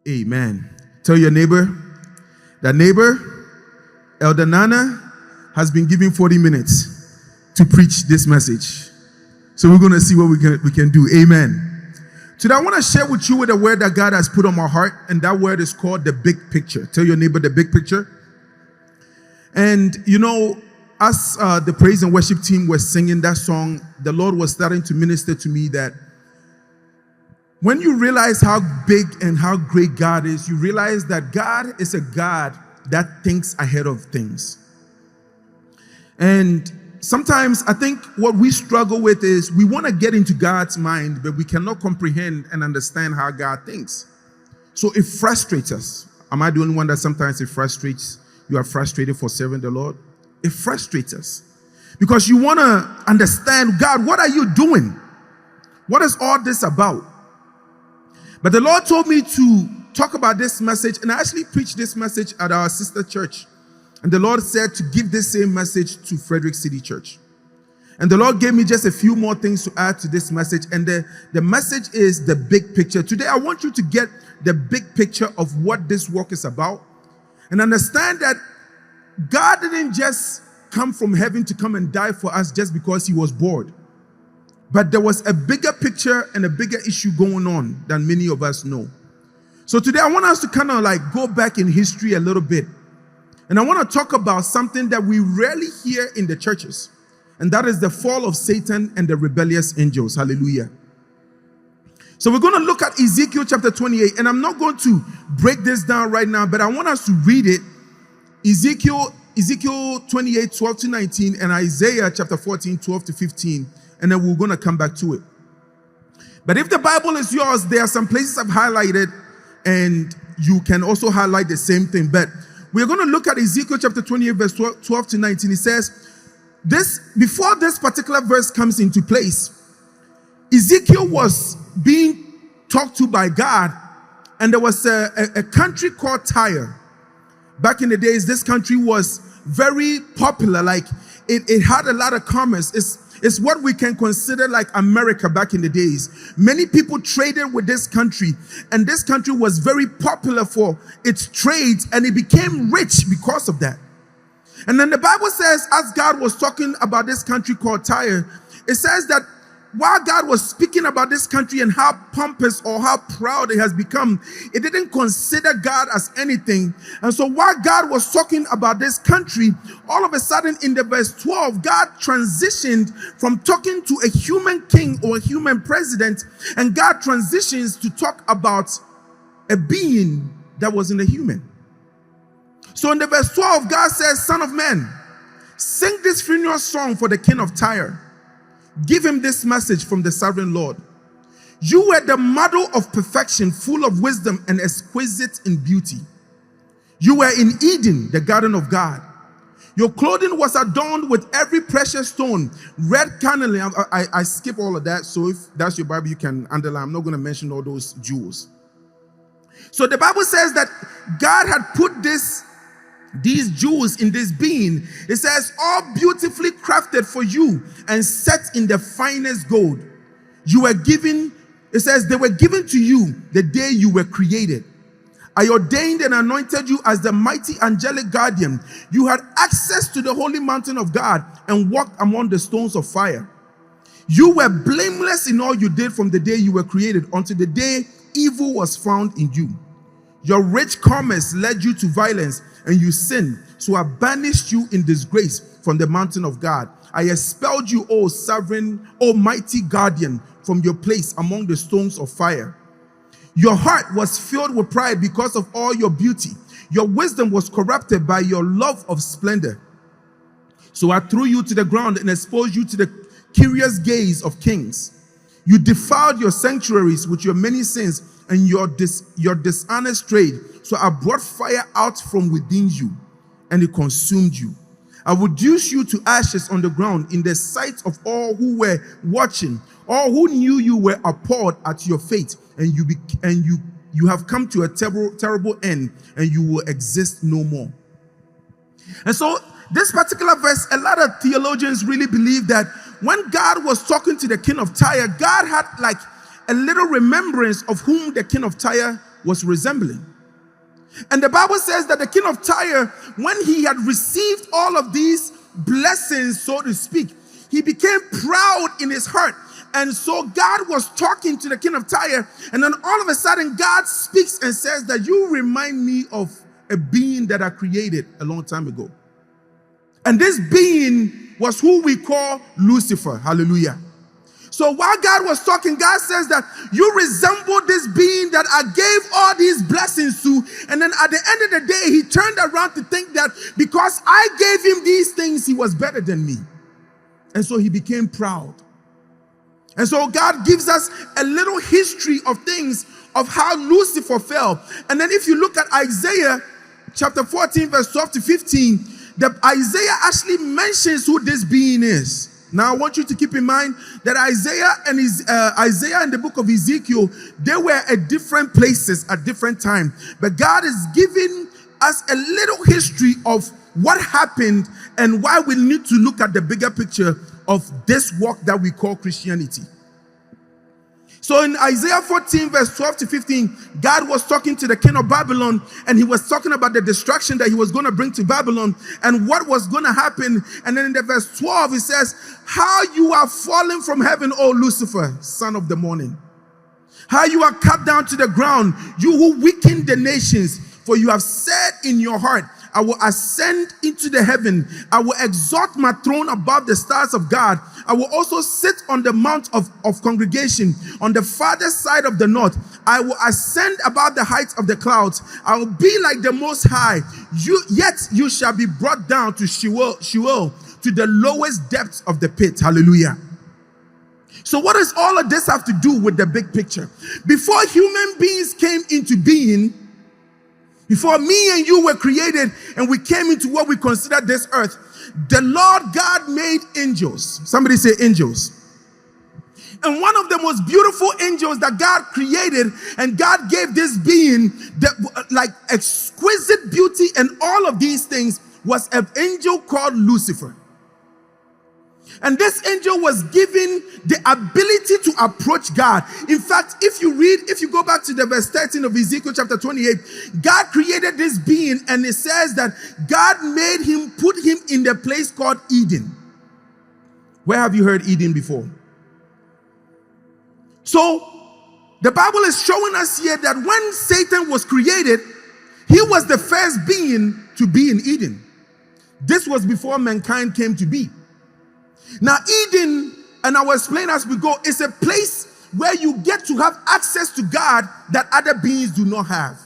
Amen. Tell your neighbor, that neighbor, Elder Nana has been given 40 minutes to preach this message. So we're going to see what we can do. Amen. Today I want to share with you a word that God has put on my heart, and that word is called the big picture. Tell your neighbor the big picture. And you know, as the praise and worship team was singing that song, the Lord was starting to minister to me that when you realize how big and how great God is, you realize that God is a God that thinks ahead of things. And sometimes I think what we struggle with is we want to get into God's mind, but we cannot comprehend and understand how God thinks. So it frustrates us. Am I the only one that sometimes it frustrates? You are frustrated for serving the Lord? It frustrates us because you want to understand, God, what are you doing? What is all this about? But the Lord told me to talk about this message, and I actually preached this message at our sister church. And the Lord said to give this same message to Frederickcitychurch. And the Lord gave me just a few more things to add to this message. And the message is the big picture. Today, I want you to get the big picture of what this work is about and understand that God didn't just come from heaven to come and die for us just because he was bored. But there was a bigger picture and a bigger issue going on than many of us know. So today I want us to kind of like go back in history a little bit. And I want to talk about something that we rarely hear in the churches. And that is the fall of Satan and the rebellious angels. Hallelujah. So we're going to look at Ezekiel chapter 28. And I'm not going to break this down right now, but I want us to read it. Ezekiel 28, 12 to 19, and Isaiah chapter 14, 12 to 15. And then we're going to come back to it. But if the Bible is yours, there are some places I've highlighted, and you can also highlight the same thing. But we're going to look at Ezekiel chapter 28, verse 12 to 19. It says, before this particular verse comes into place, Ezekiel was being talked to by God, and there was a country called Tyre. Back in the days, this country was very popular. Like it had a lot of commerce. It's what we can consider like America back in the days. Many people traded with this country, and this country was very popular for its trades, and it became rich because of that. And then the Bible says, as God was talking about this country called Tyre, it says that while God was speaking about this country and how pompous or how proud it has become, it didn't consider God as anything. And so while God was talking about this country, all of a sudden in the verse 12, God transitioned from talking to a human king or a human president, and God transitions to talk about a being that wasn't a human. So in the verse 12, God says, "Son of man, sing this funeral song for the king of Tyre. Give him this message from the sovereign Lord. You were the model of perfection, full of wisdom and exquisite in beauty. You were in Eden, the garden of God. Your clothing was adorned with every precious stone, red carnelian." I skip all of that, so if that's your Bible, you can underline. I'm not going to mention all those jewels. So the Bible says that God had put these jewels in this being. It says, all beautifully crafted for you and set in the finest gold. You were given, it says, they were given to you the day you were created. I ordained and anointed you as the mighty angelic guardian. You had access to the holy mountain of God and walked among the stones of fire. You were blameless in all you did from the day you were created until the day evil was found in you. Your rich commerce led you to violence, and you sinned. So I banished you in disgrace from the mountain of God. I expelled you, O sovereign, almighty guardian, from your place among the stones of fire. Your heart was filled with pride because of all your beauty. Your wisdom was corrupted by your love of splendor. So I threw you to the ground and exposed you to the curious gaze of kings. You defiled your sanctuaries with your many sins and your dishonest trade. So I brought fire out from within you, and it consumed you. I reduced you to ashes on the ground in the sight of all who were watching. All who knew you were appalled at your fate, and you have come to a terrible end, and you will exist no more. And so this particular verse, a lot of theologians really believe that when God was talking to the king of Tyre, God had like a little remembrance of whom the king of Tyre was resembling. And the Bible says that the king of Tyre, when he had received all of these blessings, so to speak, he became proud in his heart. And so God was talking to the king of Tyre, and then all of a sudden God speaks and says that you remind me of a being that I created a long time ago. And this being was who we call Lucifer. Hallelujah. So while God was talking, God says that you resemble this being that I gave all these blessings to. And then at the end of the day, he turned around to think that because I gave him these things, he was better than me. And so he became proud. And so God gives us a little history of things of how Lucifer fell. And then if you look at Isaiah chapter 14, verse 12 to 15, Isaiah actually mentions who this being is. Now, I want you to keep in mind that Isaiah in the book of Ezekiel, they were at different places at different times. But God is giving us a little history of what happened and why we need to look at the bigger picture of this walk that we call Christianity. So in Isaiah 14, verse 12 to 15, God was talking to the king of Babylon, and he was talking about the destruction that he was going to bring to Babylon and what was going to happen. And then in the verse 12, he says, how you are fallen from heaven, O Lucifer, son of the morning. How you are cut down to the ground, you who weaken the nations. For you have said in your heart, I will ascend into the heaven. I will exalt my throne above the stars of God. I will also sit on the mount of congregation on the farther side of the north. I will ascend above the heights of the clouds. I will be like the Most High. Yet you shall be brought down to Sheol, to the lowest depths of the pit. Hallelujah. So what does all of this have to do with the big picture? Before human beings came into being, before me and you were created and we came into what we consider this earth, the Lord God made angels. Somebody say angels. And one of the most beautiful angels that God created, and God gave this being like exquisite beauty and all of these things, was an angel called Lucifer. And this angel was given the ability to approach God. In fact, if you go back to the verse 13 of Ezekiel chapter 28, God created this being, and it says that God put him in the place called Eden. Where have you heard Eden before? So, the Bible is showing us here that when Satan was created, he was the first being to be in Eden. This was before mankind came to be. Now, Eden, and I will explain as we go, is a place where you get to have access to God that other beings do not have.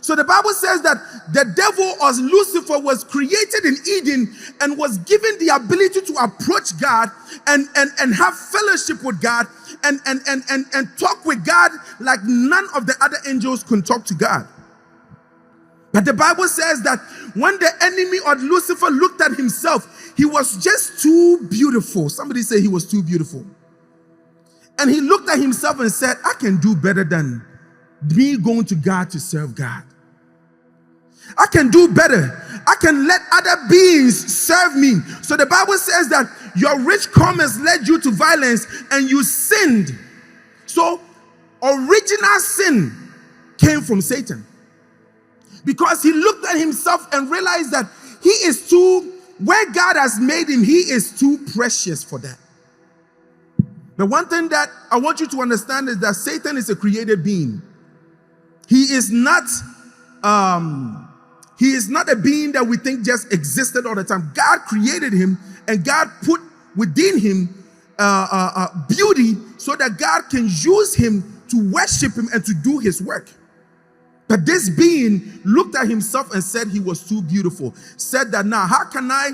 So the Bible says that the devil, or Lucifer, was created in Eden and was given the ability to approach God and have fellowship with God and talk with God like none of the other angels can talk to God. But the Bible says that when the enemy or Lucifer looked at himself, he was just too beautiful. Somebody say he was too beautiful. And he looked at himself and said, I can do better than me going to God to serve God. I can do better. I can let other beings serve me. So the Bible says that your rich commerce led you to violence and you sinned. So original sin came from Satan. Because he looked at himself and realized that he is where God has made him, he is too precious for that. The one thing that I want you to understand is that Satan is a created being. He is not a being that we think just existed all the time. God created him, and God put within him beauty so that God can use him to worship him and to do his work. But this being looked at himself and said he was too beautiful. Said that now, how can I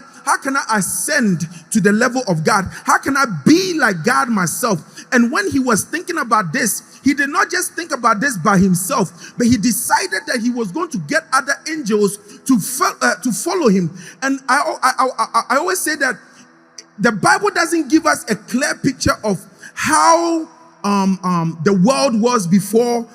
ascend to the level of God? How can I be like God myself? And when he was thinking about this, he did not just think about this by himself, but he decided that he was going to get other angels to follow him. And I always say that the Bible doesn't give us a clear picture of how the world was before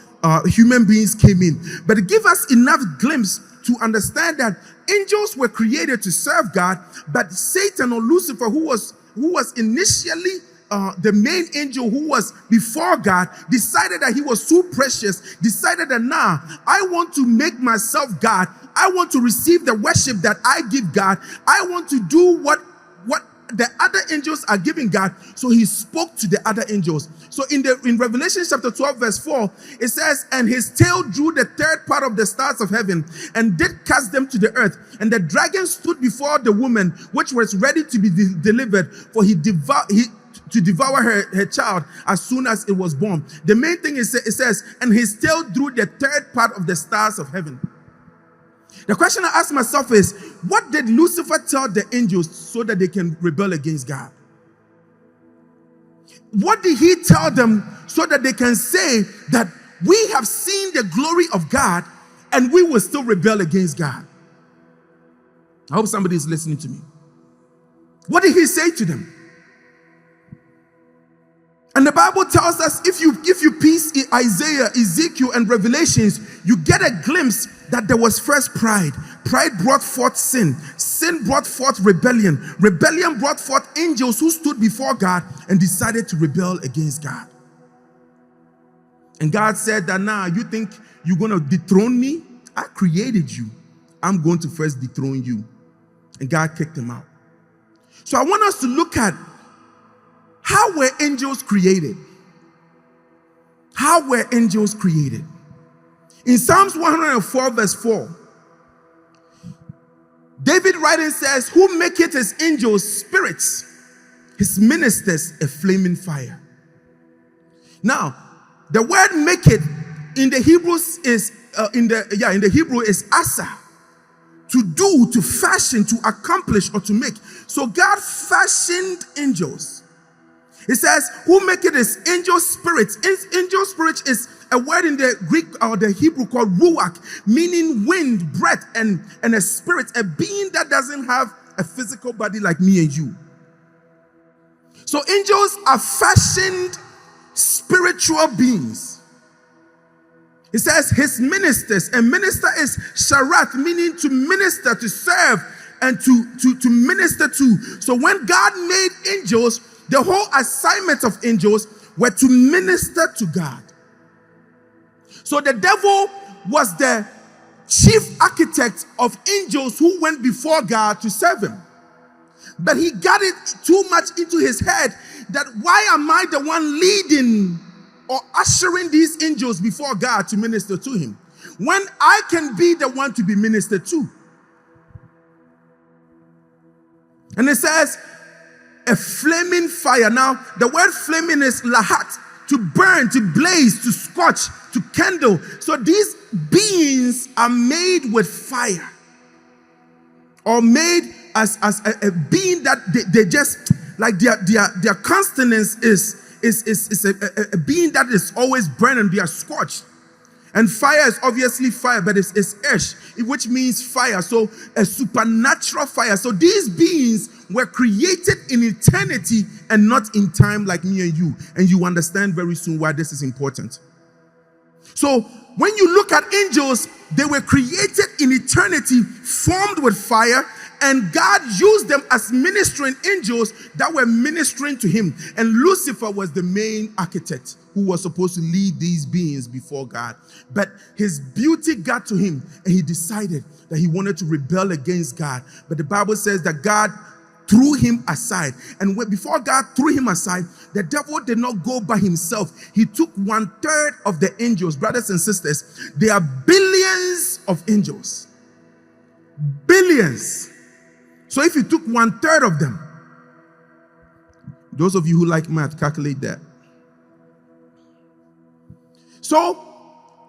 human beings came in, but it gives us enough glimpse to understand that angels were created to serve God, but Satan or Lucifer, who was initially the main angel who was before God, decided that he was so precious, decided that now I want to make myself God. I want to receive the worship that I give God. I want to do what the other angels are giving God. So he spoke to the other angels. So in Revelation chapter 12 verse 4, it says, and his tail drew the third part of the stars of heaven and did cast them to the earth. And the dragon stood before the woman, which was ready to be delivered, for to devour her child as soon as it was born. The main thing is, it says, and his tail drew the third part of the stars of heaven. The question I ask myself is, what did Lucifer tell the angels so that they can rebel against God? What did he tell them so that they can say that we have seen the glory of God and we will still rebel against God? I hope somebody is listening to me. What did he say to them? And the Bible tells us, if you piece in Isaiah, Ezekiel, and Revelations, you get a glimpse that there was first pride. Pride brought forth sin. Sin brought forth rebellion. Rebellion brought forth angels who stood before God and decided to rebel against God. And God said that now you think you're going to dethrone me? I created you. I'm going to first dethrone you. And God kicked him out. So I want us to look at, how were angels created? How were angels created? In Psalms 104 verse 4, David writing says, who maketh his angels spirits, his ministers a flaming fire. Now, the word maketh in the Hebrews is in the Hebrew is asa. To do, to fashion, to accomplish, or to make. So God fashioned angels. It says, who make it his angel spirits. Angel spirit is a word in the Greek or the Hebrew called ruach, meaning wind, breath, and a spirit, a being that doesn't have a physical body like me and you. So angels are fashioned spiritual beings. It says his ministers, and minister is sharath, meaning to minister, to serve, and to minister to. So when God made angels, the whole assignment of angels were to minister to God. So the devil was the chief architect of angels who went before God to serve him. But he got it too much into his head that why am I the one leading or ushering these angels before God to minister to him, when I can be the one to be ministered to? And it says, a flaming fire. Now, the word flaming is lahat, to burn, to blaze, to scorch, to kindle. So these beings are made with fire, or made as a being that they just, like their consonance is a being that is always burning. They are scorched. And fire is obviously fire, but it's ash, which means fire. So a supernatural fire. So these beings were created in eternity and not in time like me and you. And you understand very soon why this is important. So when you look at angels, they were created in eternity, formed with fire, and God used them as ministering angels that were ministering to him. And Lucifer was the main architect who was supposed to lead these beings before God. But his beauty got to him, and he decided that he wanted to rebel against God. But the Bible says that God threw him aside. And before God threw him aside, the devil did not go by himself. He took 1/3 of the angels. Brothers and sisters, there are billions of angels. Billions. So if you took 1/3 of them, those of you who like math, calculate that. So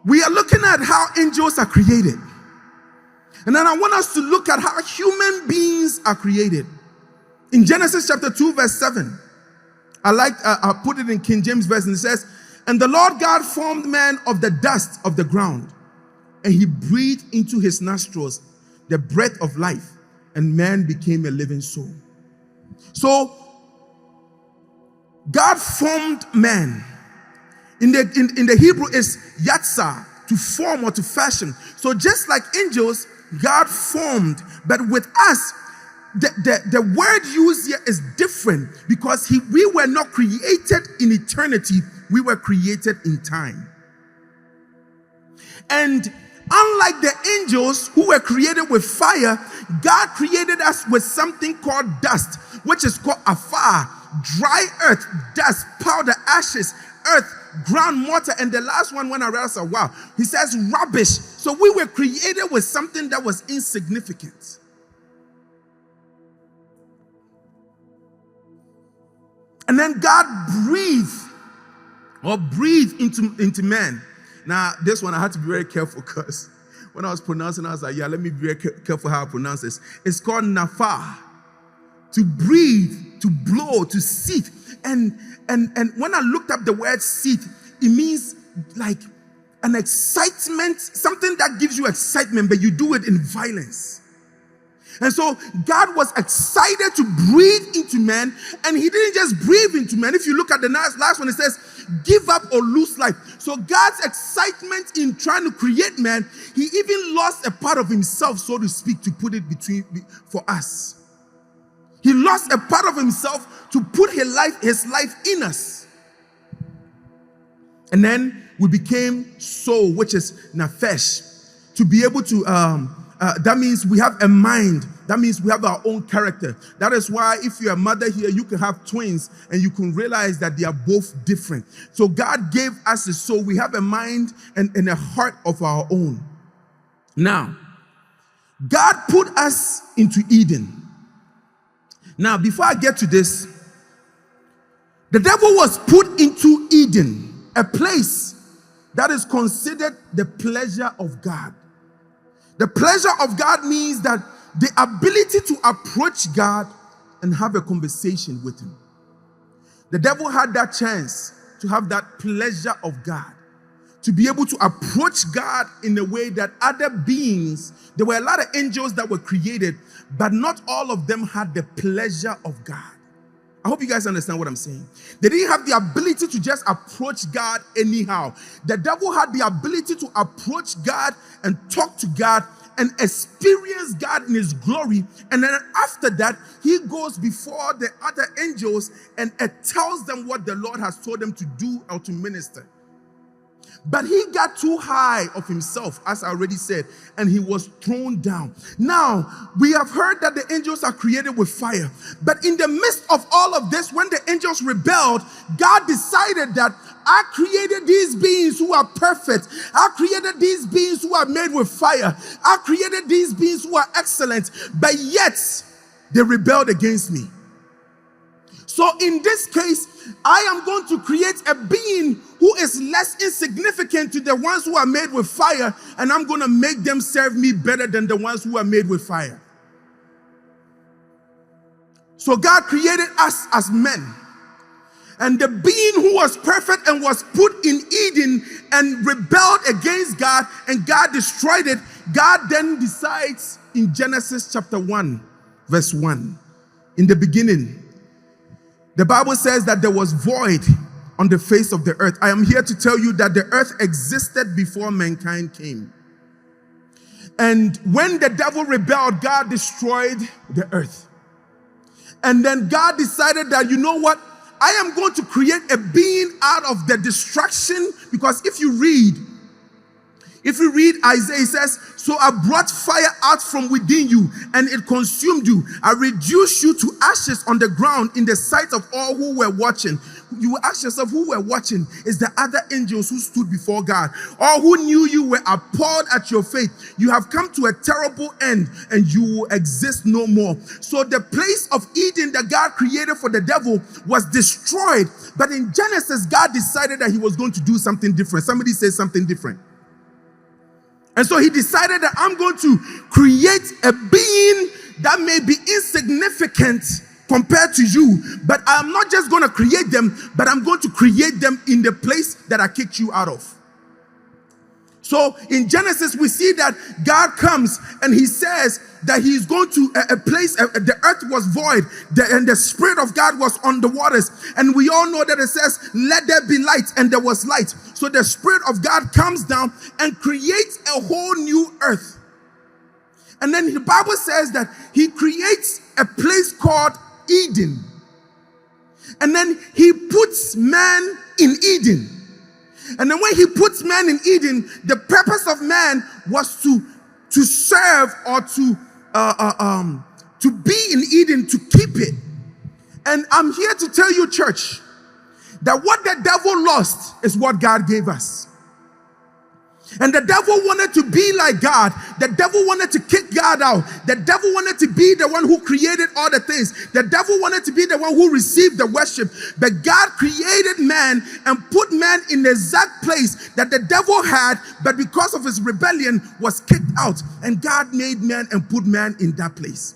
we are looking at how angels are created. And then I want us to look at how human beings are created. In Genesis chapter 2 verse 7, I put it in King James version. It says, and the Lord God formed man of the dust of the ground, and he breathed into his nostrils the breath of life, and man became a living soul. So God formed man. In the Hebrew is yatsar, to form or to fashion. So just like angels, God formed. But with us, the word used here is different because we were not created in eternity, we were created in time. And unlike the angels who were created with fire, God created us with something called dust, which is called afar, dry earth, dust, powder, ashes, earth, ground, mortar. And the last one, when I read, I said, wow, he says rubbish. So we were created with something that was insignificant. And then God breathed into man. Now, this one I had to be very careful because when I was pronouncing, I was like, yeah, let me be very careful how I pronounce this. It's called nafar, to breathe, to blow, to seethe. And when I looked up the word seethe, it means like an excitement, something that gives you excitement, but you do it in violence. And so God was excited to breathe into man, and he didn't just breathe into man. If you look at the last one, it says, give up or lose life. So God's excitement in trying to create man, he even lost a part of himself, so to speak, to put it for us. He lost a part of himself to put his life in us. And then we became soul, which is nafesh, to be able to that means we have a mind. That means we have our own character. That is why if you're a mother here, you can have twins and you can realize that they are both different. So God gave us a soul. We have a mind and a heart of our own. Now, God put us into Eden. Now, before I get to this, the devil was put into Eden, a place that is considered the pleasure of God. The pleasure of God means that the ability to approach God and have a conversation with him. The devil had that chance to have that pleasure of God, to be able to approach God in a way that other beings, there were a lot of angels that were created, but not all of them had the pleasure of God. I hope you guys understand what I'm saying. They didn't have the ability to just approach God anyhow. The devil had the ability to approach God and talk to God and experience God in his glory. And then after that, he goes before the other angels and tells them what the Lord has told them to do or to minister. But he got too high of himself, as I already said, and he was thrown down. Now, we have heard that the angels are created with fire. But in the midst of all of this, when the angels rebelled, God decided that I created these beings who are perfect. I created these beings who are made with fire. I created these beings who are excellent. But yet, they rebelled against me. So in this case, I am going to create a being who is less insignificant to the ones who are made with fire, and I'm going to make them serve me better than the ones who are made with fire. So God created us as men. And the being who was perfect and was put in Eden and rebelled against God, and God destroyed it, God then decides in Genesis chapter 1, verse 1, in the beginning, the Bible says that there was void on the face of the earth. I am here to tell you that the earth existed before mankind came. And when the devil rebelled, God destroyed the earth. And then God decided that, you know what? I am going to create a being out of the destruction. Because if you read Isaiah, it says, so I brought fire out from within you and it consumed you. I reduced you to ashes on the ground in the sight of all who were watching. You will ask yourself, who were watching? Is the other angels who stood before God. All who knew you were appalled at your faith. You have come to a terrible end and you will exist no more. So the place of Eden that God created for the devil was destroyed. But in Genesis, God decided that he was going to do something different. Somebody say something different. And so he decided that I'm going to create a being that may be insignificant compared to you, but I'm not just going to create them, but I'm going to create them in the place that I kicked you out of. So in Genesis, we see that God comes and he says that he's going to a place, the earth was void, and the Spirit of God was on the waters. And we all know that it says, let there be light, and there was light. So the Spirit of God comes down and creates a whole new earth. And then the Bible says that he creates a place called Eden. And then he puts man in Eden. And then when he puts man in Eden, the purpose of man was to serve or to be in Eden, to keep it. And I'm here to tell you, church, that what the devil lost is what God gave us. And the devil wanted to be like God. The devil wanted to kick God out. The devil wanted to be the one who created all the things. The devil wanted to be the one who received the worship. But God created man and put man in the exact place that the devil had, but because of his rebellion was kicked out. And God made man and put man in that place.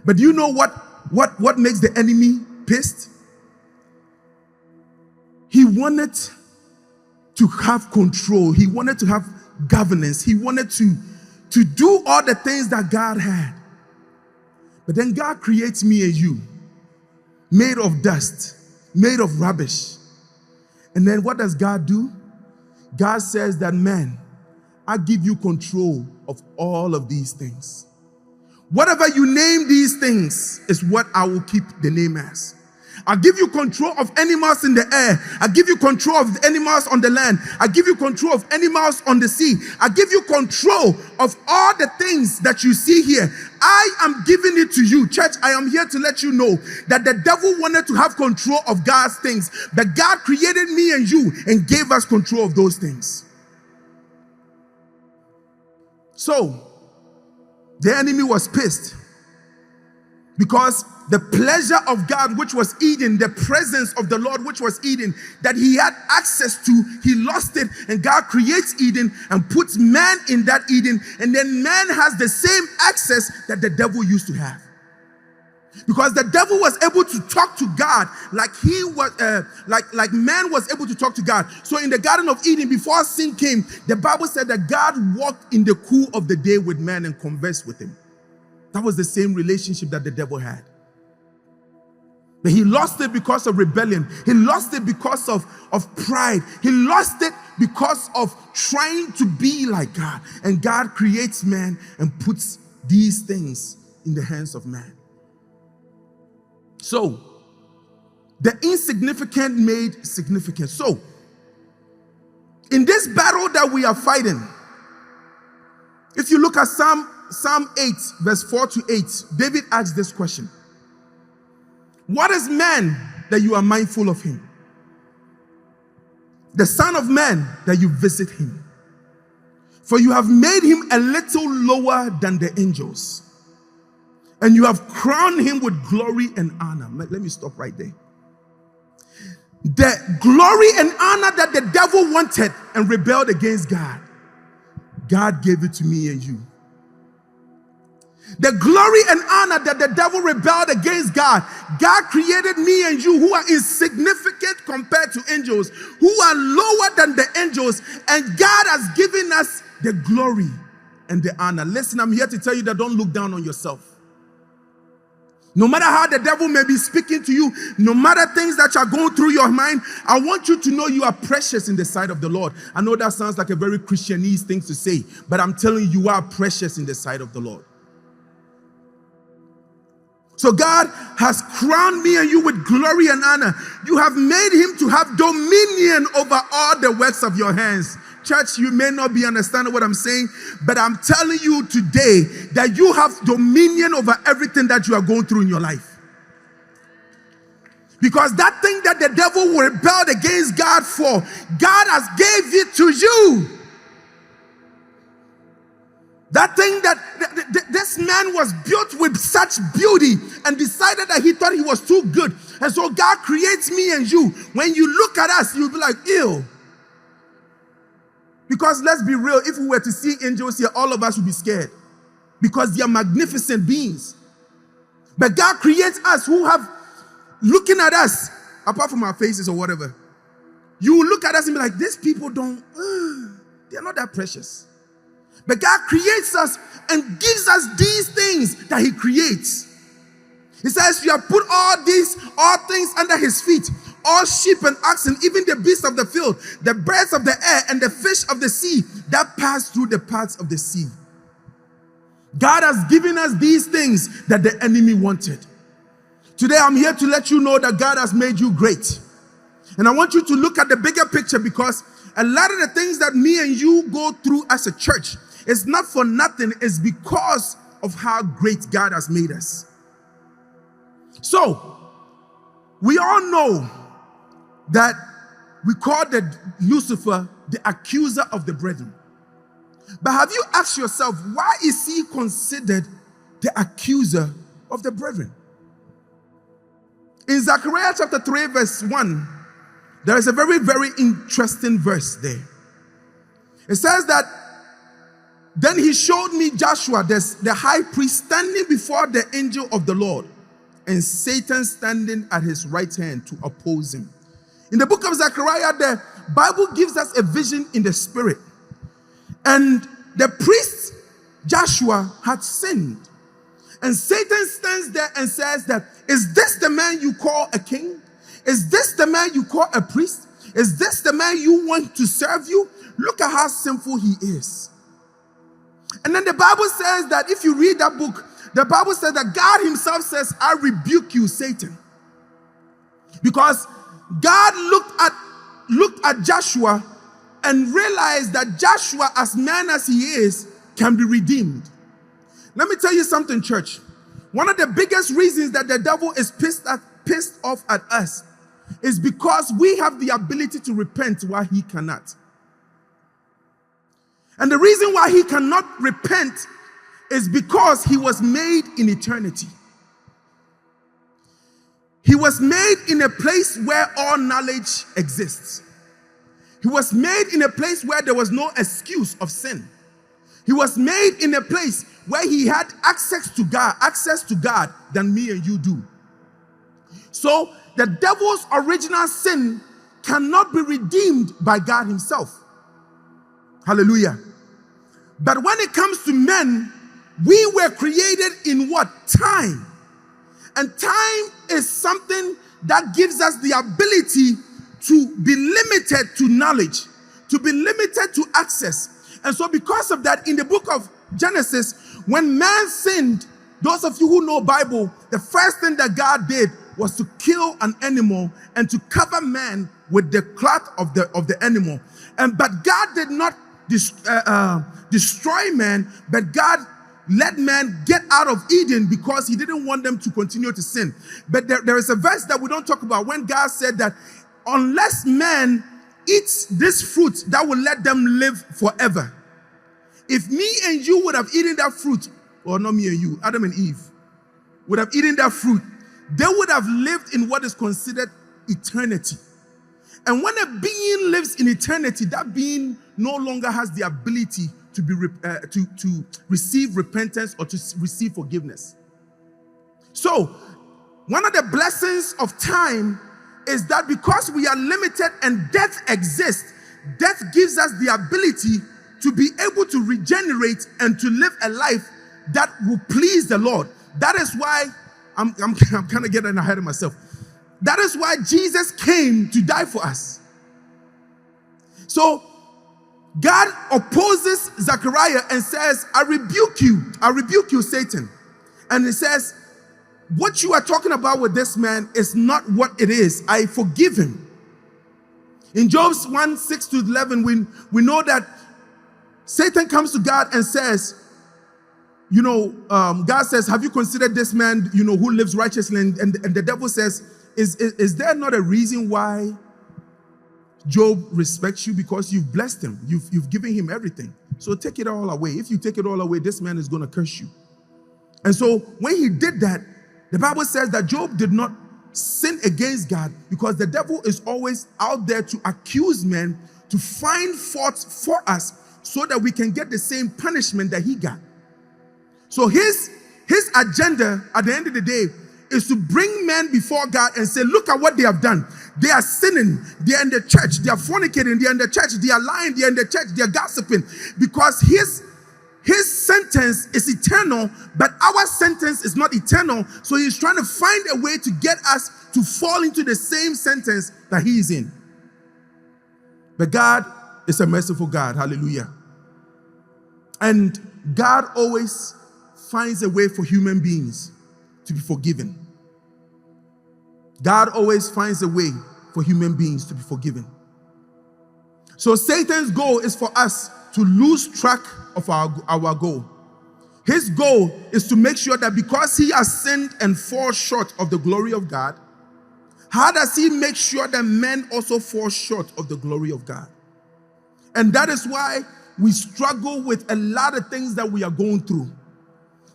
But you know what makes the enemy pissed? He wanted to have control. He wanted to have governance. He wanted to do all the things that God had. But then God creates me and you, made of dust, made of rubbish. And then what does God do? God says that, man, I give you control of all of these things. Whatever you name these things is what I will keep the name as. I give you control of animals in the air. I give you control of animals on the land. I give you control of animals on the sea. I give you control of all the things that you see here. I am giving it to you. Church, I am here to let you know that the devil wanted to have control of God's things, but God created me and you and gave us control of those things. So, the enemy was pissed because the pleasure of God, which was Eden, the presence of the Lord, which was Eden, that he had access to, he lost it. And God creates Eden and puts man in that Eden. And then man has the same access that the devil used to have. Because the devil was able to talk to God like he was, like man was able to talk to God. So in the Garden of Eden, before sin came, the Bible said that God walked in the cool of the day with man and conversed with him. That was the same relationship that the devil had. But he lost it because of rebellion. He lost it because of pride. He lost it because of trying to be like God. And God creates man and puts these things in the hands of man. So, the insignificant made significant. So, in this battle that we are fighting, if you look at Psalm 8, verse 4 to 8, David asks this question. What is man that you are mindful of him? The Son of Man that you visit him. For you have made him a little lower than the angels, and you have crowned him with glory and honor. Let me stop right there. The glory and honor that the devil wanted and rebelled against God, God gave it to me and you. The glory and honor that the devil rebelled against God, God created me and you who are insignificant compared to angels, who are lower than the angels, and God has given us the glory and the honor. Listen, I'm here to tell you that don't look down on yourself. No matter how the devil may be speaking to you, no matter things that are going through your mind, I want you to know you are precious in the sight of the Lord. I know that sounds like a very Christianese thing to say, but I'm telling you, you are precious in the sight of the Lord. So God has crowned me and you with glory and honor. You have made him to have dominion over all the works of your hands. Church, you may not be understanding what I'm saying, but I'm telling you today that you have dominion over everything that you are going through in your life. Because that thing that the devil rebelled against God for, God has gave it to you. That thing that this man was built with such beauty and decided that he thought he was too good. And so God creates me and you. When you look at us, you'll be like, ew. Because let's be real, if we were to see angels here, all of us would be scared. Because they are magnificent beings. But God creates us who have, looking at us, apart from our faces or whatever, you will look at us and be like, these people they're not that precious. But God creates us and gives us these things that he creates. He says, you have put all things under his feet, all sheep and oxen, even the beasts of the field, the birds of the air, and the fish of the sea that pass through the paths of the sea. God has given us these things that the enemy wanted. Today, I'm here to let you know that God has made you great. And I want you to look at the bigger picture, because a lot of the things that me and you go through as a church is not for nothing. It's because of how great God has made us. So, we all know that we call Lucifer the accuser of the brethren. But have you asked yourself, why is he considered the accuser of the brethren? In Zechariah chapter 3 verse 1, there is a very, very interesting verse there. It says that, then he showed me Joshua, the high priest, standing before the angel of the Lord, and Satan standing at his right hand to oppose him. In the book of Zechariah, the Bible gives us a vision in the spirit. And the priest Joshua had sinned. And Satan stands there and says that, is this the man you call a king? Is this the man you call a priest? Is this the man you want to serve you? Look at how sinful he is. And then the Bible says that, if you read that book, the Bible says that God himself says, I rebuke you, Satan. Because God looked at Joshua and realized that Joshua, as man as he is, can be redeemed. Let me tell you something, church. One of the biggest reasons that the devil is pissed off at us is because we have the ability to repent while he cannot. And the reason why he cannot repent is because he was made in eternity. He was made in a place where all knowledge exists. He was made in a place where there was no excuse of sin. He was made in a place where he had access to God than me and you do. So the devil's original sin cannot be redeemed by God himself. Hallelujah. But when it comes to men, we were created in what? Time. And time is something that gives us the ability to be limited to knowledge, to be limited to access. And so because of that, in the book of Genesis, when man sinned, those of you who know Bible, the first thing that God did was to kill an animal and to cover man with the cloth of the animal. But God did not destroy man, but God let man get out of Eden because he didn't want them to continue to sin. But there is a verse that we don't talk about when God said that unless man eats this fruit, that will let them live forever. If me and you would have eaten that fruit, or not me and you, Adam and Eve would have eaten that fruit, they would have lived in what is considered eternity. And when a being lives in eternity, that being no longer has the ability to be to receive repentance or to receive forgiveness. So, one of the blessings of time is that because we are limited and death exists, death gives us the ability to be able to regenerate and to live a life that will please the Lord. That is why I'm kind of getting ahead of myself. That is why Jesus came to die for us. So God opposes Zechariah and says, I rebuke you, Satan. And he says, what you are talking about with this man is not what it is. I forgive him. In Job 1:6-11, we know that Satan comes to God and says, God says, have you considered this man, who lives righteously? And the devil says, is there not a reason why Job respects you? Because you've blessed him. You've given him everything. So take it all away. If you take it all away, this man is going to curse you. And so when he did that, the Bible says that Job did not sin against God, because the devil is always out there to accuse men, to find faults for us so that we can get the same punishment that he got. So his agenda at the end of the day is to bring men before God and say, look at what they have done. They are sinning. They are in the church. They are fornicating. They are in the church. They are lying. They are in the church. They are gossiping. Because his sentence is eternal, but our sentence is not eternal. So he's trying to find a way to get us to fall into the same sentence that he is in. But God is a merciful God. Hallelujah. And God always finds a way for human beings to be forgiven. God always finds a way for human beings to be forgiven. So Satan's goal is for us to lose track of our goal. His goal is to make sure that because he has sinned and fall short of the glory of God, how does he make sure that men also fall short of the glory of God? And that is why we struggle with a lot of things that we are going through.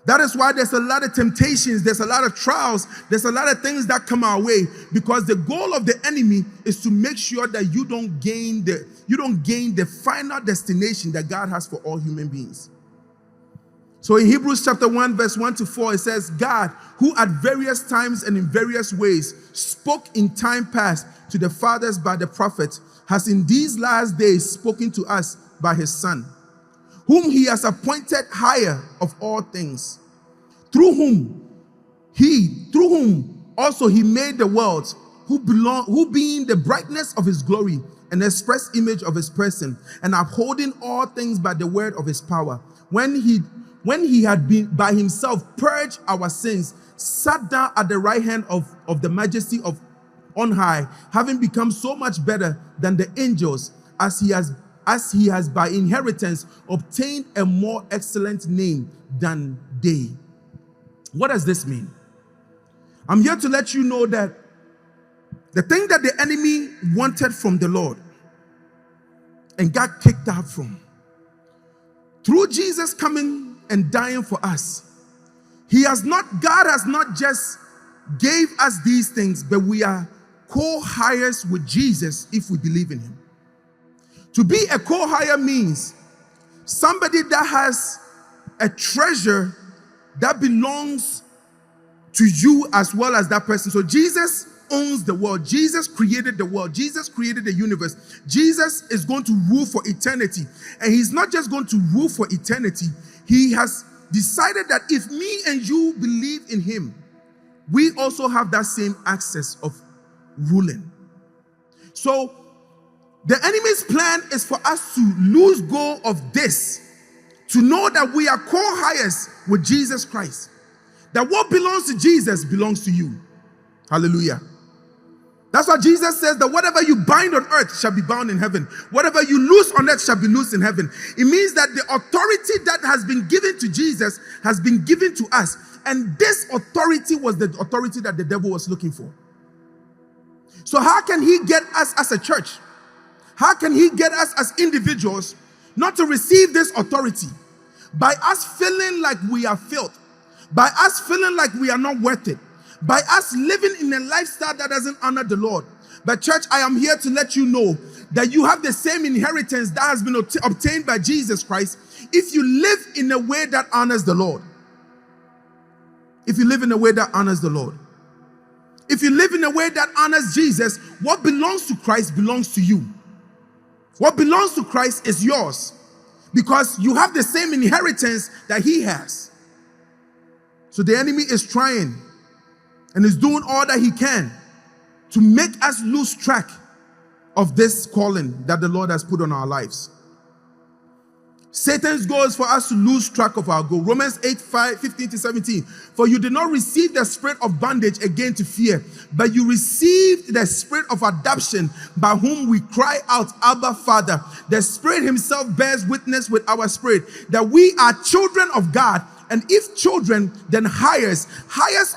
That is why there's a lot of temptations, there's a lot of trials, there's a lot of things that come our way, because the goal of the enemy is to make sure that you don't gain the final destination that God has for all human beings. So in Hebrews chapter 1, verse 1 to 4, it says, God, who at various times and in various ways spoke in time past to the fathers by the prophets, has in these last days spoken to us by his Son, whom he has appointed higher of all things, through whom also he made the worlds, who being the brightness of his glory and express image of his person, and upholding all things by the word of his power, when he had been by himself purged our sins, sat down at the right hand of the majesty of on high, having become so much better than the angels, as he has by inheritance obtained a more excellent name than they. What does this mean? I'm here to let you know that the thing that the enemy wanted from the Lord and got kicked out from, through Jesus coming and dying for us, God has not just gave us these things, but we are co-heirs with Jesus if we believe in him. To be a co-heir means somebody that has a treasure that belongs to you as well as that person. So Jesus owns the world. Jesus created the world. Jesus created the universe. Jesus is going to rule for eternity. And he's not just going to rule for eternity. He has decided that if me and you believe in him, we also have that same access of ruling. So the enemy's plan is for us to lose go of this, to know that we are co-heirs with Jesus Christ, that what belongs to Jesus belongs to you. Hallelujah. That's why Jesus says that whatever you bind on earth shall be bound in heaven. Whatever you loose on earth shall be loosed in heaven. It means that the authority that has been given to Jesus has been given to us. And this authority was the authority that the devil was looking for. So how can he get us as a church? How can he get us as individuals not to receive this authority? By us feeling like we are filth, by us feeling like we are not worth it, by us living in a lifestyle that doesn't honor the Lord. But church, I am here to let you know that you have the same inheritance that has been obtained by Jesus Christ if you live in a way that honors the Lord. If you live in a way that honors the Lord. If you live in a way that honors Jesus, what belongs to Christ belongs to you. What belongs to Christ is yours, because you have the same inheritance that he has. So the enemy is trying and is doing all that he can to make us lose track of this calling that the Lord has put on our lives. Satan's goal is for us to lose track of our goal. Romans 8:15-17. For you did not receive the spirit of bondage again to fear, but you received the spirit of adoption, by whom we cry out, Abba, Father. The Spirit himself bears witness with our spirit that we are children of God. And if children, then heirs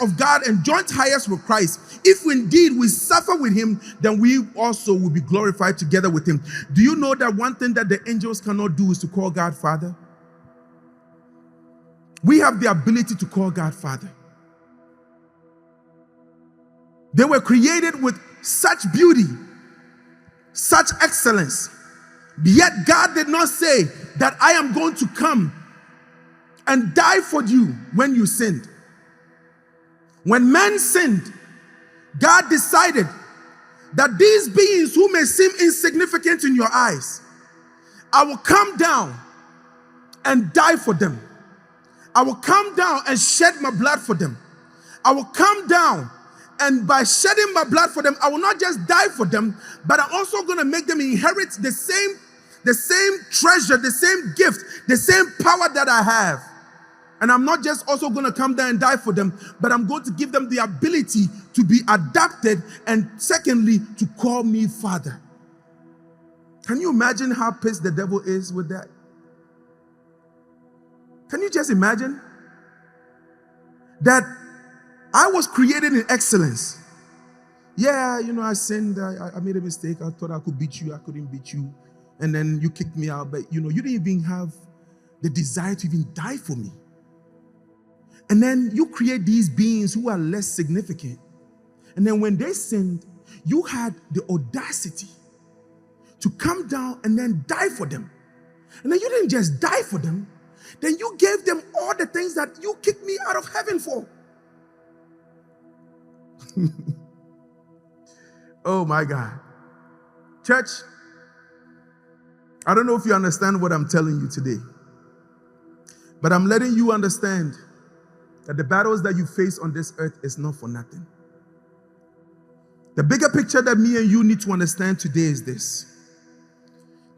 of God and joint heirs with Christ. If indeed we suffer with him, then we also will be glorified together with him. Do you know that one thing that the angels cannot do is to call God Father? We have the ability to call God Father. They were created with such beauty, such excellence. Yet God did not say that I am going to come and die for you when you sinned. When man sinned, God decided that these beings who may seem insignificant in your eyes, I will come down and die for them. I will come down and shed my blood for them. I will come down, and by shedding my blood for them, I will not just die for them, but I'm also going to make them inherit the same treasure, the same gift, the same power that I have. And I'm not just also going to come there and die for them, but I'm going to give them the ability to be adapted, and secondly, to call me Father. Can you imagine how pissed the devil is with that? Can you just imagine that I was created in excellence? Yeah, I sinned. I made a mistake. I thought I could beat you. I couldn't beat you. And then you kicked me out. But, you didn't even have the desire to even die for me. And then you create these beings who are less significant. And then when they sinned, you had the audacity to come down and then die for them. And then you didn't just die for them. Then you gave them all the things that you kicked me out of heaven for. Oh my God. Church, I don't know if you understand what I'm telling you today, but I'm letting you understand that the battles that you face on this earth is not for nothing. The bigger picture that me and you need to understand today is this: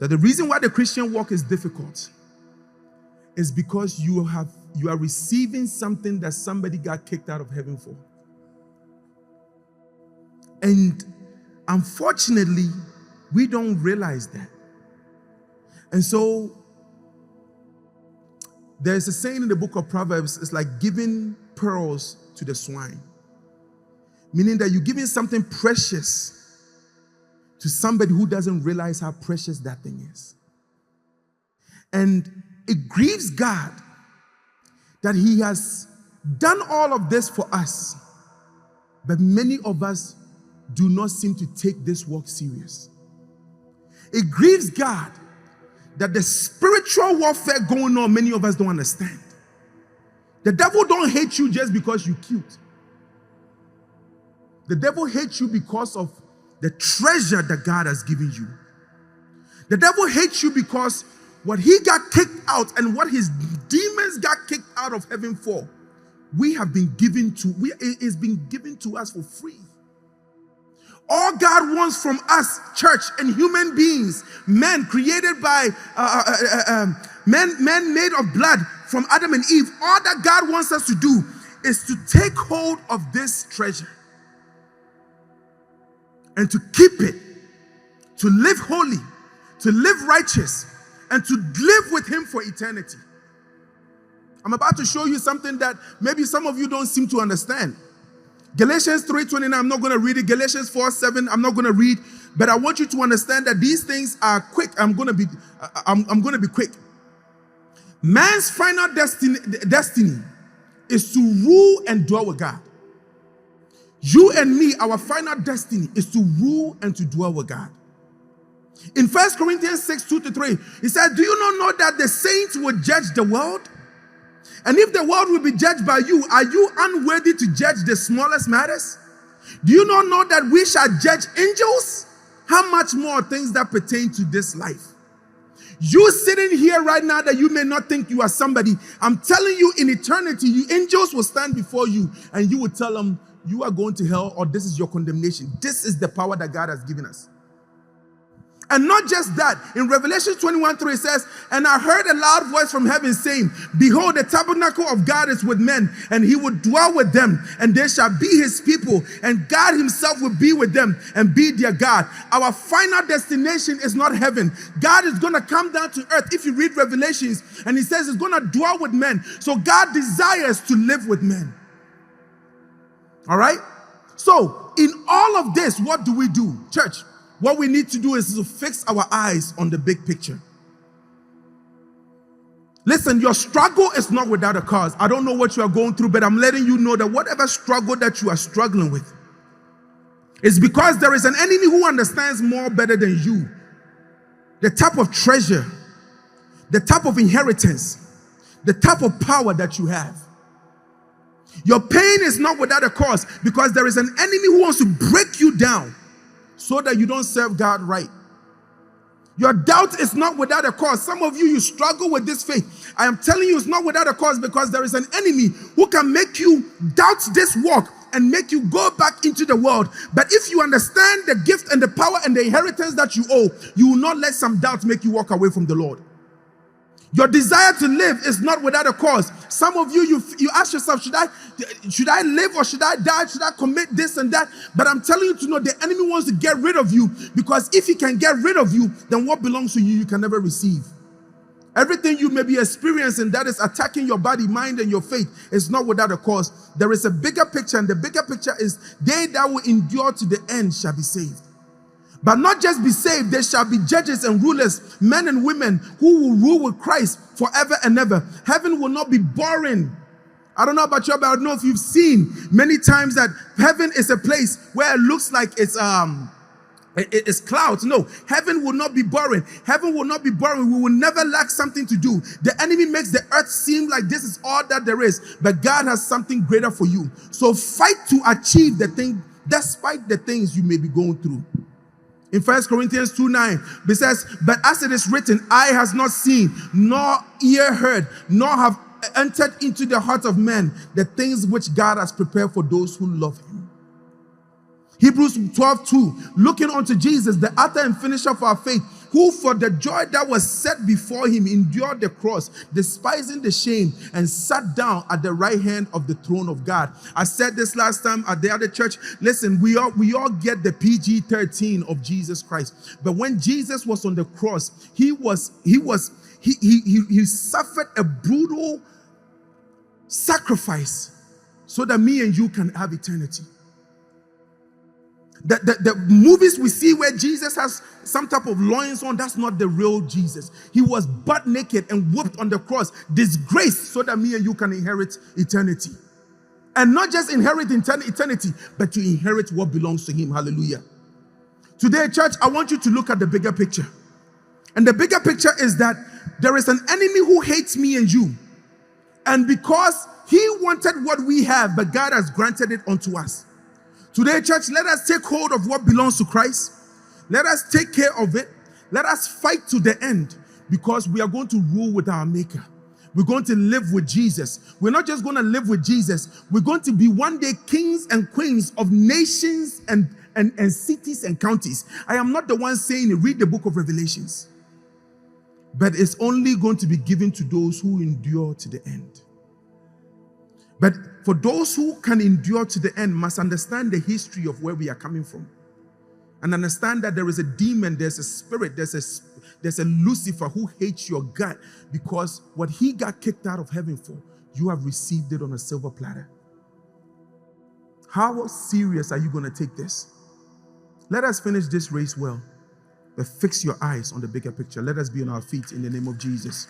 that the reason why the Christian walk is difficult is because you are receiving something that somebody got kicked out of heaven for. And unfortunately, we don't realize that. And so there's a saying in the book of Proverbs, it's like giving pearls to the swine. Meaning that you're giving something precious to somebody who doesn't realize how precious that thing is. And it grieves God that He has done all of this for us, but many of us do not seem to take this work serious. It grieves God that the spiritual warfare going on, many of us don't understand. The devil don't hate you just because you're cute. The devil hates you because of the treasure that God has given you. The devil hates you because what he got kicked out and what his demons got kicked out of heaven for, it's been given to us for free. All God wants from us, church and human beings, men created by men made of blood from Adam and Eve, all that God wants us to do is to take hold of this treasure and to keep it, to live holy, to live righteous, and to live with Him for eternity. I'm about to show you something that maybe some of you don't seem to understand. Galatians 3:29, I'm not going to read it. Galatians 4:7, I'm not going to read. But I want you to understand that these things are quick. I'm going to be quick. Man's final destiny is to rule and dwell with God. You and me, our final destiny is to rule and to dwell with God. In 1 Corinthians 6:2-3, he said, do you not know that the saints will judge the world? And if the world will be judged by you, are you unworthy to judge the smallest matters? Do you not know that we shall judge angels? How much more things that pertain to this life? You sitting here right now that you may not think you are somebody, I'm telling you, in eternity, you angels will stand before you and you will tell them you are going to hell, or this is your condemnation. This is the power that God has given us. And not just that, in Revelation 21:3 it says, and I heard a loud voice from heaven saying, behold, the tabernacle of God is with men, and He will dwell with them, and they shall be His people, and God Himself will be with them and be their God. Our final destination is not heaven. God is going to come down to earth. If you read Revelations, and He says He's going to dwell with men. So God desires to live with men. All right? So in all of this, what do we do? Church, what we need to do is to fix our eyes on the big picture. Listen, your struggle is not without a cause. I don't know what you are going through, but I'm letting you know that whatever struggle that you are struggling with is because there is an enemy who understands more better than you the type of treasure, the type of inheritance, the type of power that you have. Your pain is not without a cause because there is an enemy who wants to break you down so that you don't serve God right. Your doubt is not without a cause. Some of you struggle with this faith. I am telling you, it's not without a cause because there is an enemy who can make you doubt this walk and make you go back into the world. But if you understand the gift and the power and the inheritance that you owe, you will not let some doubts make you walk away from the Lord. Your desire to live is not without a cause. Some of you ask yourself, should I live or should I die? Should I commit this and that? But I'm telling you to know the enemy wants to get rid of you, because if he can get rid of you, then what belongs to you, you can never receive. Everything you may be experiencing that is attacking your body, mind, and your faith is not without a cause. There is a bigger picture, and the bigger picture is they that will endure to the end shall be saved. But not just be saved, there shall be judges and rulers, men and women who will rule with Christ forever and ever. Heaven will not be boring. I don't know about you, but I don't know if you've seen many times that heaven is a place where it looks like it's clouds. No, heaven will not be boring. Heaven will not be boring. We will never lack something to do. The enemy makes the earth seem like this is all that there is, but God has something greater for you. So fight to achieve the thing despite the things you may be going through. In 1 Corinthians 2:9, it says, but as it is written, eye has not seen, nor ear heard, nor have entered into the heart of man the things which God has prepared for those who love him. Hebrews 12:2, looking unto Jesus, the author and finisher of our faith, who for the joy that was set before him endured the cross, despising the shame, and sat down at the right hand of the throne of God. I said this last time at the other church. Listen, we all get the PG-13 of Jesus Christ. But when Jesus was on the cross, he suffered a brutal sacrifice so that me and you can have eternity. The movies we see where Jesus has some type of loins on, that's not the real Jesus. He was butt naked and whipped on the cross, disgraced, so that me and you can inherit eternity. And not just inherit eternity, but to inherit what belongs to him. Hallelujah. Today, church, I want you to look at the bigger picture. And the bigger picture is that there is an enemy who hates me and you. And because he wanted what we have, but God has granted it unto us. Today, church, let us take hold of what belongs to Christ. Let us take care of it. Let us fight to the end, because we are going to rule with our Maker. We're going to live with Jesus. We're not just going to live with Jesus. We're going to be one day kings and queens of nations and cities and counties. I am not the one saying it. Read the book of Revelations. But it's only going to be given to those who endure to the end. But for those who can endure to the end, must understand the history of where we are coming from, and understand that there is a demon, there's a spirit, there's a Lucifer who hates your gut, because what he got kicked out of heaven for, you have received it on a silver platter. How serious are you going to take this? Let us finish this race well, but fix your eyes on the bigger picture. Let us be on our feet in the name of Jesus.